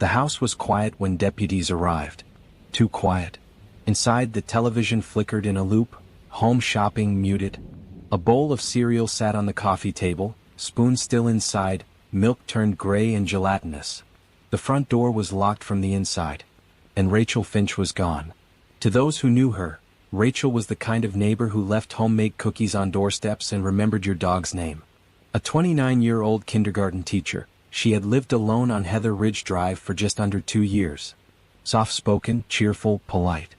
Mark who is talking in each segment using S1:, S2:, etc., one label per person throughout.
S1: The house was quiet when deputies arrived. Too quiet. Inside, the television flickered in a loop, home shopping muted. A bowl of cereal sat on the coffee table, spoon still inside, milk turned gray and gelatinous. The front door was locked from the inside. And Rachel Finch was gone. To those who knew her, Rachel was the kind of neighbor who left homemade cookies on doorsteps and remembered your dog's name. A 29-year-old kindergarten teacher, she had lived alone on Heather Ridge Drive for just under 2 years. Soft-spoken, cheerful, polite.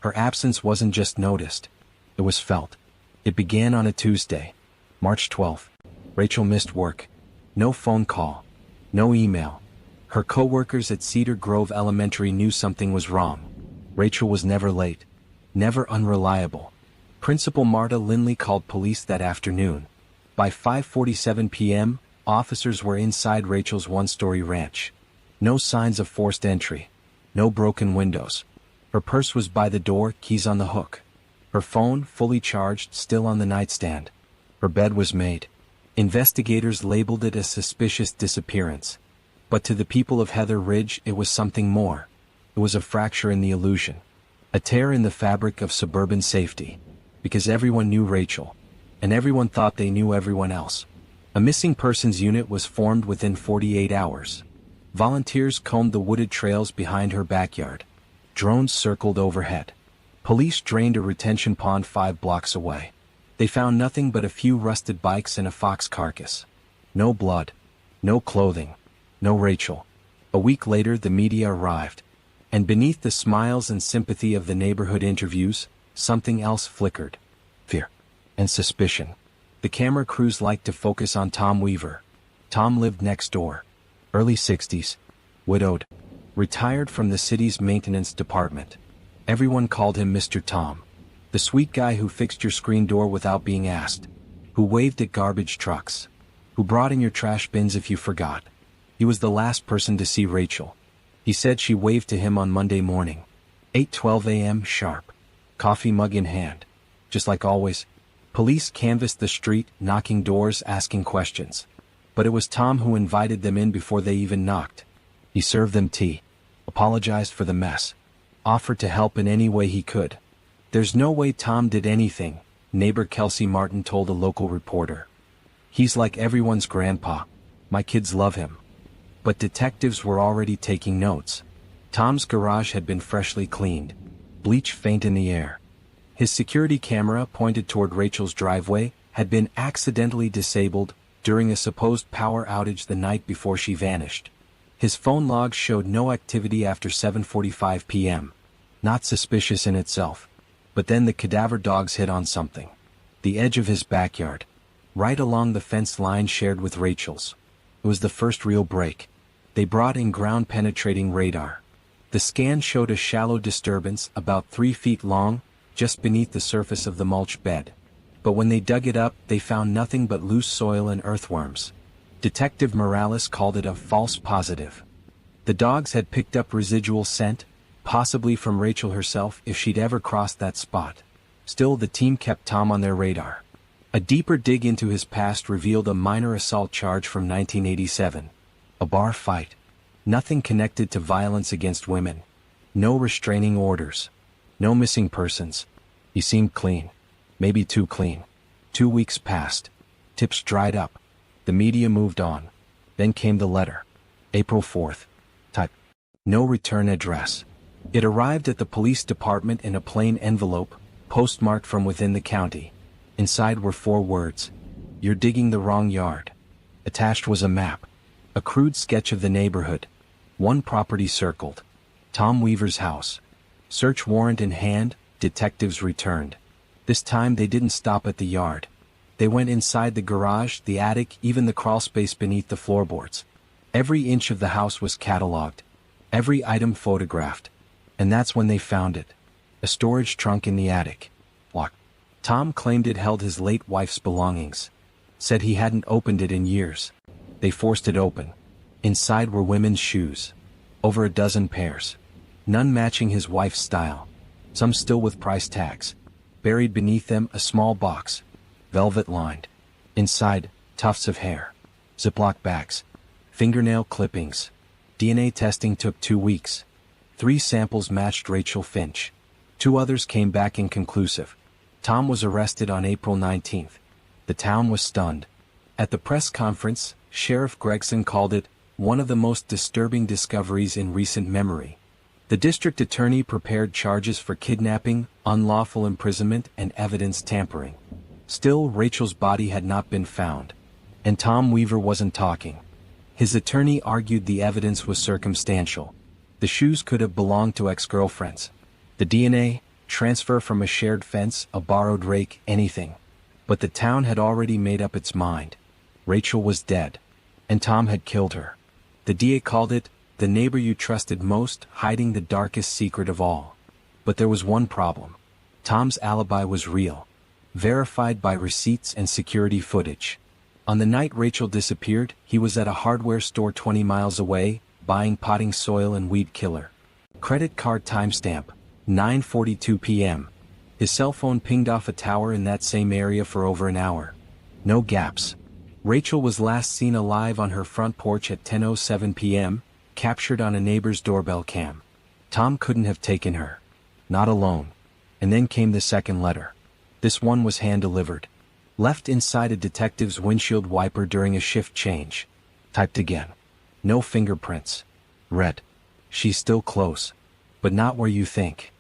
S1: Her absence wasn't just noticed. It was felt. It began on a Tuesday, March 12th. Rachel missed work. No phone call. No email. Her co-workers at Cedar Grove Elementary knew something was wrong. Rachel was never late. Never unreliable. Principal Marta Lindley called police that afternoon. By 5:47 p.m., officers were inside Rachel's one-story ranch. No signs of forced entry. No broken windows. Her purse was by the door, keys on the hook. Her phone, fully charged, still on the nightstand. Her bed was made. Investigators labeled it a suspicious disappearance. But to the people of Heather Ridge, it was something more. It was a fracture in the illusion. A tear in the fabric of suburban safety. Because everyone knew Rachel. And everyone thought they knew everyone else. A missing persons unit was formed within 48 hours. Volunteers combed the wooded trails behind her backyard. Drones circled overhead. Police drained a retention pond 5 blocks away. They found nothing but a few rusted bikes and a fox carcass. No blood. No clothing. No Rachel. A week later, the media arrived. And beneath the smiles and sympathy of the neighborhood interviews, something else flickered. Fear. And suspicion. The camera crews liked to focus on Tom Weaver. Tom lived next door. Early 60s. Widowed. Retired from the city's maintenance department. Everyone called him Mr. Tom. The sweet guy who fixed your screen door without being asked. Who waved at garbage trucks. Who brought in your trash bins if you forgot. He was the last person to see Rachel. He said she waved to him on Monday morning. 8:12 a.m. sharp. Coffee mug in hand. Just like always. Police canvassed the street, knocking doors, asking questions. But it was Tom who invited them in before they even knocked. He served them tea. Apologized for the mess. Offered to help in any way he could. There's no way Tom did anything, neighbor Kelsey Martin told a local reporter. He's like everyone's grandpa. My kids love him. But detectives were already taking notes. Tom's garage had been freshly cleaned. Bleach faint in the air. His security camera, pointed toward Rachel's driveway, had been accidentally disabled during a supposed power outage the night before she vanished. His phone logs showed no activity after 7:45 p.m. Not suspicious in itself. But then the cadaver dogs hit on something. The edge of his backyard. Right along the fence line shared with Rachel's. It was the first real break. They brought in ground-penetrating radar. The scan showed a shallow disturbance about 3 feet long, just beneath the surface of the mulch bed. But when they dug it up, they found nothing but loose soil and earthworms. Detective Morales called it a false positive. The dogs had picked up residual scent, possibly from Rachel herself if she'd ever crossed that spot. Still, the team kept Tom on their radar. A deeper dig into his past revealed a minor assault charge from 1987. A bar fight. Nothing connected to violence against women. No restraining orders. No missing persons. He seemed clean. Maybe too clean. 2 weeks passed. Tips dried up. The media moved on. Then came the letter. April 4th. Type. No return address. It arrived at the police department in a plain envelope, postmarked from within the county. Inside were 4 words. You're digging the wrong yard. Attached was a map. A crude sketch of the neighborhood. 1 property circled. Tom Weaver's house. Search warrant in hand, detectives returned. This time they didn't stop at the yard. They went inside the garage, the attic, even the crawlspace beneath the floorboards. Every inch of the house was cataloged. Every item photographed. And that's when they found it. A storage trunk in the attic. Locked. Tom claimed it held his late wife's belongings. Said he hadn't opened it in years. They forced it open. Inside were women's shoes. Over a dozen pairs. None matching his wife's style. Some still with price tags. Buried beneath them, a small box. Velvet lined. Inside, tufts of hair. Ziploc bags. Fingernail clippings. DNA testing took 2 weeks. 3 samples matched Rachel Finch. 2 others came back inconclusive. Tom was arrested on April 19th. The town was stunned. At the press conference, Sheriff Gregson called it one of the most disturbing discoveries in recent memory. The district attorney prepared charges for kidnapping, unlawful imprisonment, and evidence tampering. Still, Rachel's body had not been found. And Tom Weaver wasn't talking. His attorney argued the evidence was circumstantial. The shoes could have belonged to ex-girlfriends. The DNA, transfer from a shared fence, a borrowed rake, anything. But the town had already made up its mind. Rachel was dead. And Tom had killed her. The DA called it, the neighbor you trusted most, hiding the darkest secret of all. But there was one problem. Tom's alibi was real. Verified by receipts and security footage. On the night Rachel disappeared, he was at a hardware store 20 miles away, buying potting soil and weed killer. Credit card timestamp, 9:42 p.m. His cell phone pinged off a tower in that same area for over an hour. No gaps. Rachel was last seen alive on her front porch at 10:07 p.m., captured on a neighbor's doorbell cam. Tom couldn't have taken her. Not alone. And then came the second letter. This one was hand-delivered. Left inside a detective's windshield wiper during a shift change. Typed again. No fingerprints. Read. She's still close. But not where you think.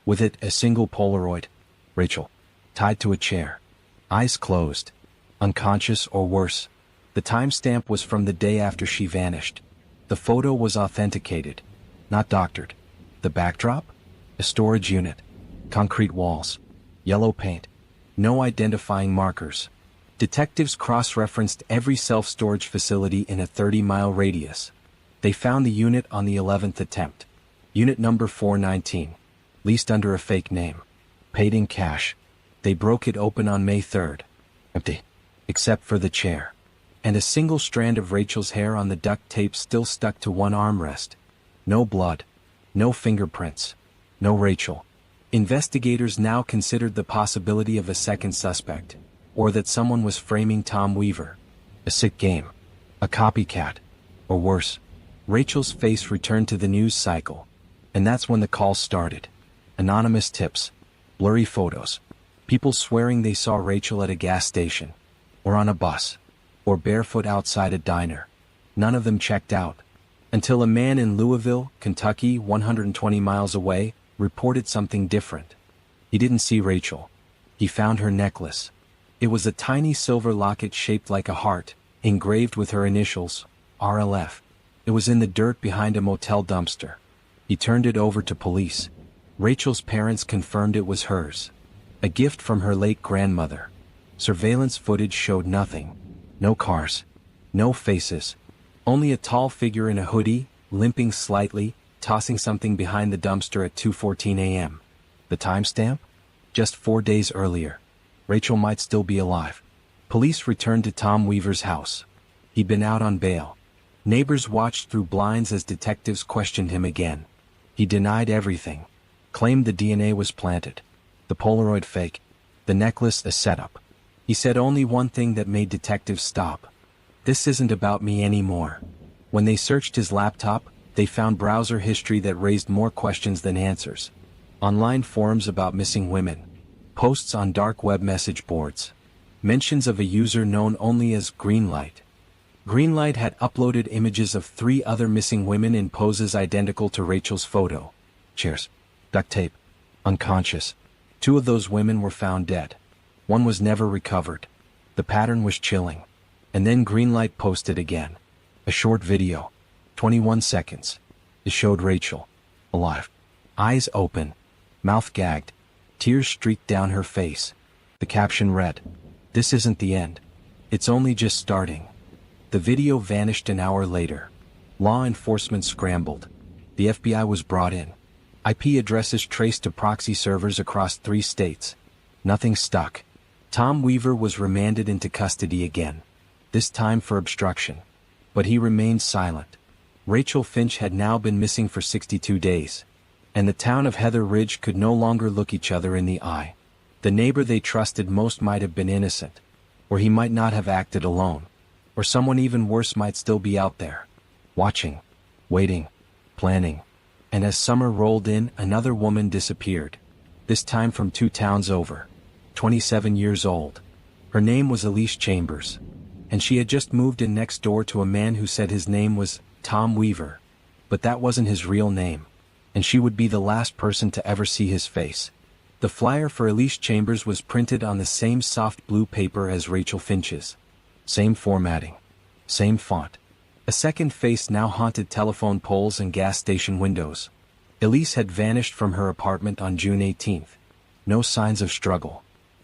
S1: With it, a single Polaroid. Rachel. Tied to a chair. Eyes closed. Unconscious or worse. The timestamp was from the day after she vanished. The photo was authenticated. Not doctored. The backdrop? A storage unit. Concrete walls. Yellow paint. No identifying markers. Detectives cross-referenced every self-storage facility in a 30-mile radius. They found the unit on the 11th attempt. Unit number 419. Leased under a fake name. Paid in cash. They broke it open on May 3rd. Empty. Except for the chair. And a single strand of Rachel's hair on the duct tape still stuck to one armrest. No blood. No fingerprints. No Rachel. Investigators now considered the possibility of a second suspect, or that someone was framing Tom Weaver. A sick game. A copycat. Or worse. Rachel's face returned to the news cycle. And that's when the calls started. Anonymous tips. Blurry photos. People swearing they saw Rachel at a gas station. Or on a bus. Or barefoot outside a diner. None of them checked out. Until a man in Louisville, Kentucky, 120 miles away, reported something different. He didn't see Rachel. He found her necklace. It was a tiny silver locket shaped like a heart, engraved with her initials, RLF. It was in the dirt behind a motel dumpster. He turned it over to police. Rachel's parents confirmed it was hers. A gift from her late grandmother. Surveillance footage showed nothing. No cars. No faces. Only a tall figure in a hoodie, limping slightly, tossing something behind the dumpster at 2:14 a.m. The timestamp? Just 4 days earlier. Rachel might still be alive. Police returned to Tom Weaver's house. He'd been out on bail. Neighbors watched through blinds as detectives questioned him again. He denied everything. Claimed the DNA was planted. The Polaroid fake. The necklace a setup. He said only one thing that made detectives stop. This isn't about me anymore. When they searched his laptop, they found browser history that raised more questions than answers. Online forums about missing women. Posts on dark web message boards. Mentions of a user known only as Greenlight. Greenlight had uploaded images of 3 other missing women in poses identical to Rachel's photo. Chairs. Duct tape. Unconscious. 2 of those women were found dead. One was never recovered. The pattern was chilling. And then Greenlight posted again. A short video. 21 seconds. It showed Rachel. Alive. Eyes open. Mouth gagged. Tears streaked down her face. The caption read, "This isn't the end. It's only just starting." The video vanished an hour later. Law enforcement scrambled. The FBI was brought in. IP addresses traced to proxy servers across 3 states. Nothing stuck. Tom Weaver was remanded into custody again. This time for obstruction. But he remained silent. Rachel Finch had now been missing for 62 days. And the town of Heather Ridge could no longer look each other in the eye. The neighbor they trusted most might have been innocent. Or he might not have acted alone. Or someone even worse might still be out there. Watching. waiting, planning. And as summer rolled in, another woman disappeared. This time from 2 towns over. 27 years old. Her name was Elise Chambers. And she had just moved in next door to a man who said his name was Tom Weaver. But that wasn't his real name. And she would be the last person to ever see his face. The flyer for Elise Chambers was printed on the same soft blue paper as Rachel Finch's. Same formatting. Same font. A second face now haunted telephone poles and gas station windows. Elise had vanished from her apartment on June 18th. No signs of struggle.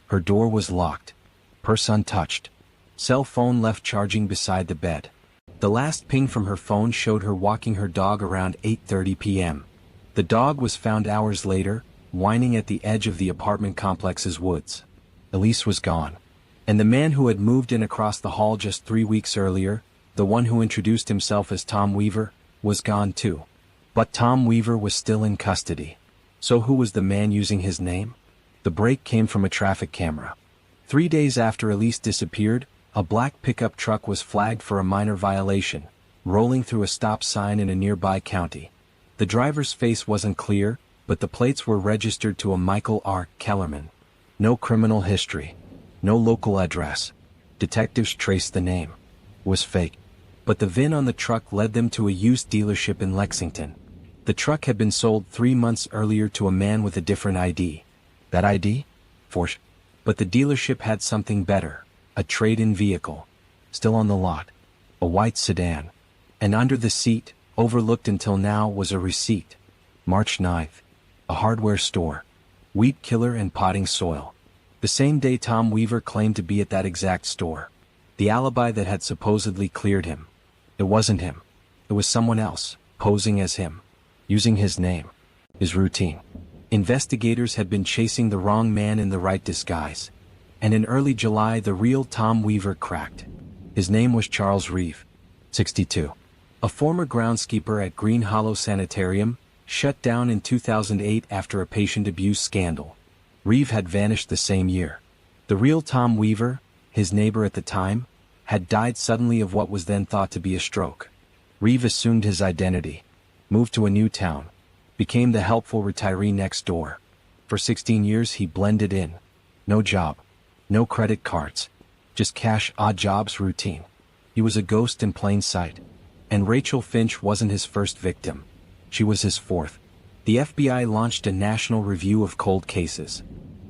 S1: Her door was locked. Purse untouched. Cell phone left charging beside the bed. The last ping from her phone showed her walking her dog around 8:30 p.m. The dog was found hours later, whining at the edge of the apartment complex's woods. Elise was gone. And the man who had moved in across the hall just 3 weeks earlier, the one who introduced himself as Tom Weaver, was gone too. But Tom Weaver was still in custody. So who was the man using his name? The break came from a traffic camera. 3 days after Elise disappeared, a black pickup truck was flagged for a minor violation, rolling through a stop sign in a nearby county. The driver's face wasn't clear, but the plates were registered to a Michael R. Kellerman. No criminal history. No local address. Detectives traced the name. It was fake. But the VIN on the truck led them to a used dealership in Lexington. The truck had been sold 3 months earlier to a man with a different ID. That ID? Porsche. But the dealership had something better. A trade-in vehicle. Still on the lot. A white sedan. And under the seat, overlooked until now, was a receipt. March 9th. A hardware store. Weed killer and potting soil. The same day Tom Weaver claimed to be at that exact store. The alibi that had supposedly cleared him. It wasn't him. It was someone else, posing as him. Using his name. His routine. Investigators had been chasing the wrong man in the right disguise. And in early July the real Tom Weaver cracked. His name was Charles Reeve. 62. A former groundskeeper at Green Hollow Sanitarium, shut down in 2008 after a patient abuse scandal. Reeve had vanished the same year. The real Tom Weaver, his neighbor at the time, had died suddenly of what was then thought to be a stroke. Reeve assumed his identity, moved to a new town, became the helpful retiree next door. For 16 years he blended in. No job. No credit cards. Just cash, odd jobs, routine. He was a ghost in plain sight. And Rachel Finch wasn't his first victim. She was his fourth. The FBI launched a national review of cold cases.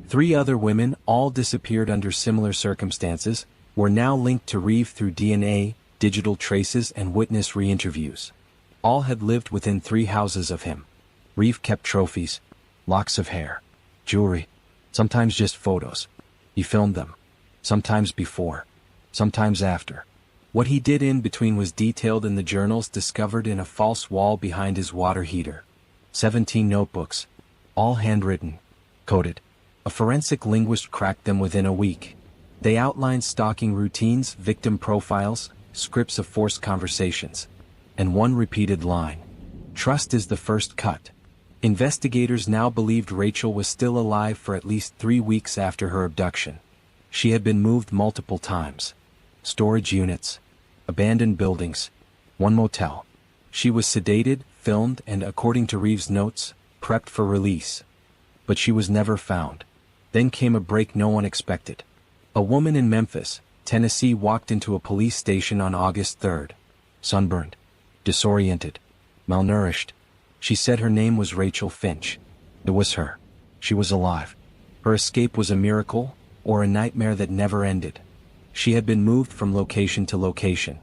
S1: 3 other women, all disappeared under similar circumstances, were now linked to Reeve through DNA, digital traces and witness re-interviews. All had lived within 3 houses of him. Reeve kept trophies, locks of hair, jewelry, sometimes just photos. He filmed them. Sometimes before, sometimes after. What he did in between was detailed in the journals discovered in a false wall behind his water heater. 17 notebooks, all handwritten, coded. A forensic linguist cracked them within a week. They outlined stalking routines, victim profiles, scripts of forced conversations. And one repeated line. Trust is the first cut. Investigators now believed Rachel was still alive for at least 3 weeks after her abduction. She had been moved multiple times. Storage units. Abandoned buildings. One motel. She was sedated, filmed, and according to Reeve's notes, prepped for release. But she was never found. Then came a break no one expected. A woman in Memphis, Tennessee walked into a police station on August 3rd. Sunburned. Disoriented. Malnourished. She said her name was Rachel Finch. It was her. She was alive. Her escape was a miracle, or a nightmare that never ended. She had been moved from location to location.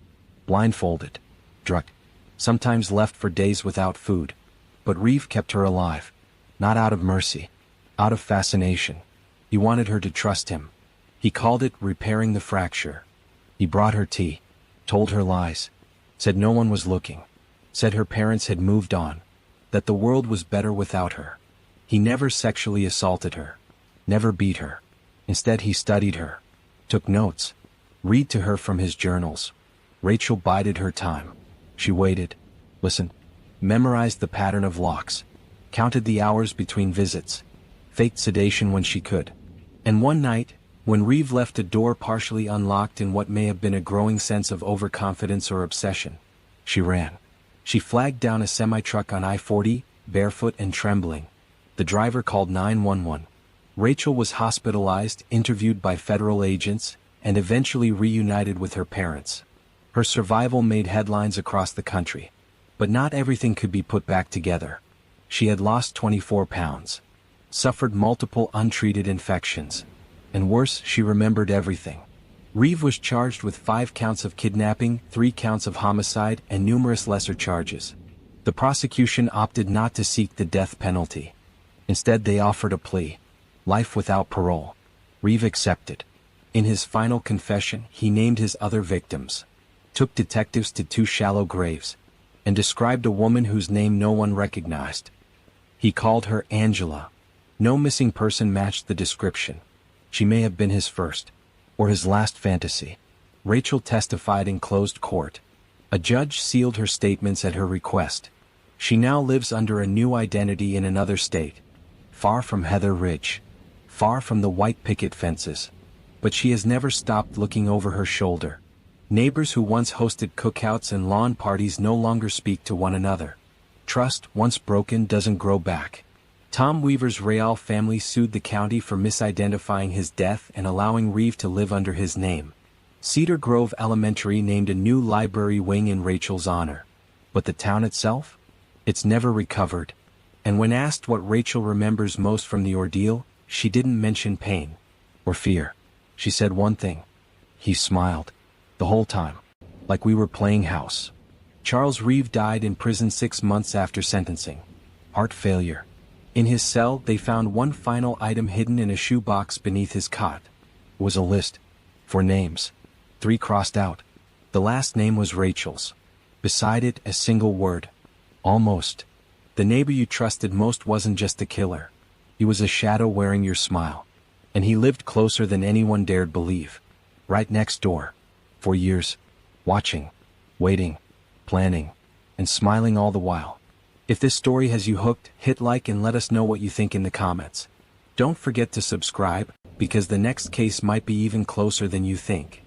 S1: Blindfolded. Drugged. Sometimes left for days without food. But Reeve kept her alive. Not out of mercy. Out of fascination. He wanted her to trust him. He called it repairing the fracture. He brought her tea. Told her lies. Said no one was looking. Said her parents had moved on. That the world was better without her. He never sexually assaulted her. Never beat her. Instead he studied her. Took notes. Read to her from his journals. Rachel bided her time. She waited. Listened. Memorized the pattern of locks. Counted the hours between visits. Faked sedation when she could. And one night, when Reeve left a door partially unlocked in what may have been a growing sense of overconfidence or obsession, she ran. She flagged down a semi-truck on I-40, barefoot and trembling. The driver called 911. Rachel was hospitalized, interviewed by federal agents, and eventually reunited with her parents. Her survival made headlines across the country. But not everything could be put back together. She had lost 24 pounds, suffered multiple untreated infections, and worse, she remembered everything. Reeve was charged with 5 counts of kidnapping, 3 counts of homicide, and numerous lesser charges. The prosecution opted not to seek the death penalty. Instead, they offered a plea: life without parole. Reeve accepted. In his final confession, he named his other victims, took detectives to 2 shallow graves, and described a woman whose name no one recognized. He called her Angela. No missing person matched the description. She may have been his first, or his last fantasy. Rachel testified in closed court. A judge sealed her statements at her request. She now lives under a new identity in another state, far from Heather Ridge, far from the white picket fences. But she has never stopped looking over her shoulder. Neighbors who once hosted cookouts and lawn parties no longer speak to one another. Trust, once broken, doesn't grow back. Tom Weaver's Real family sued the county for misidentifying his death and allowing Reeve to live under his name. Cedar Grove Elementary named a new library wing in Rachel's honor. But the town itself? It's never recovered. And when asked what Rachel remembers most from the ordeal, she didn't mention pain or fear. She said one thing. He smiled. The whole time. Like we were playing house. Charles Reeve died in prison 6 months after sentencing. Heart failure. In his cell, they found one final item hidden in a shoebox beneath his cot. It was a list. 4 names. 3 crossed out. The last name was Rachel's. Beside it, a single word. Almost. The neighbor you trusted most wasn't just a killer. He was a shadow wearing your smile. And he lived closer than anyone dared believe. Right next door. For years. Watching. Waiting. Planning. And smiling all the while. If this story has you hooked, hit like and let us know what you think in the comments. Don't forget to subscribe, because the next case might be even closer than you think.